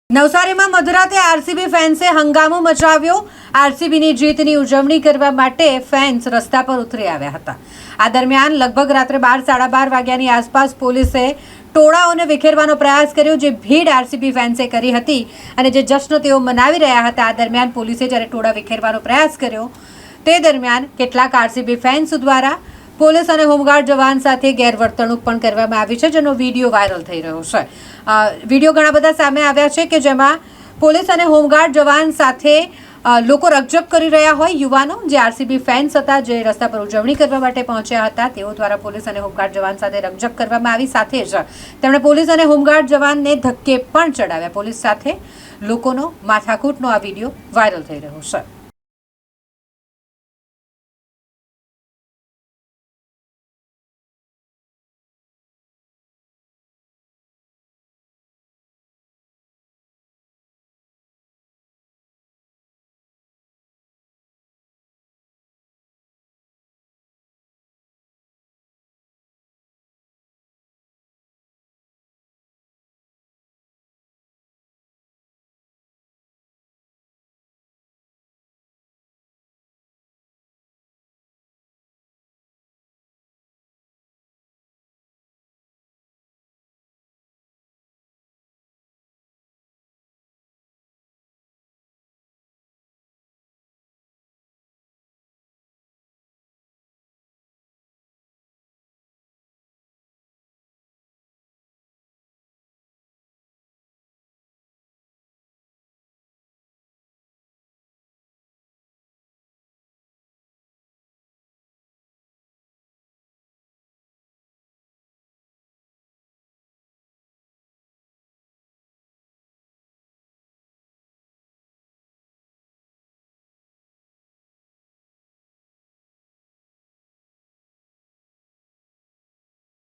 નવસારીમાં મધરાતે આરસીબી ફેન્સે હંગામો મચાવ્યો। આરસીબીની જીતની ઉજવણી કરવા માટે ફેન્સ રસ્તા પર ઉતરી આવ્યા હતા। આ દરમિયાન લગભગ રાત્રે 12:30 વાગ્યાની આસપાસ પોલીસે ટોળાઓને વિખેરવાનો પ્રયાસ કર્યો, જે ભીડ આરસીબી ફેન્સે કરી હતી અને જે જશ્ન તેઓ મનાવી રહ્યા હતા। આ દરમિયાન પોલીસે જ્યારે ટોળા વિખેરવાનો પ્રયાસ કર્યો તે દરમિયાન કેટલાક આરસીબી ફેન્સ દ્વારા પોલીસ અને હોમગાર્ડ જવાન સાથે ગેરવર્તણૂક પણ કરવામાં આવી છે, જેનો વિડીયો વાયરલ થઈ રહ્યો છે। વિડીયો ઘણા બધા સામે આવ્યા છે કે જેમાં પોલીસ અને હોમગાર્ડ જવાન સાથે લોકો રકઝક કરી રહ્યા હોય। યુવાનો જે આરસીબી ફેન્સ હતા, જે રસ્તા પર ઉજવણી કરવા માટે પહોંચ્યા હતા, તેઓ દ્વારા પોલીસ અને હોમગાર્ડ જવાન સાથે રકઝક કરવામાં આવી। સાથે જ તેમણે પોલીસ અને હોમગાર્ડ જવાનને ધક્કે પણ ચડાવ્યા। પોલીસ સાથે લોકોનો માથાકૂટનો આ વિડીયો વાયરલ થઈ રહ્યો છે।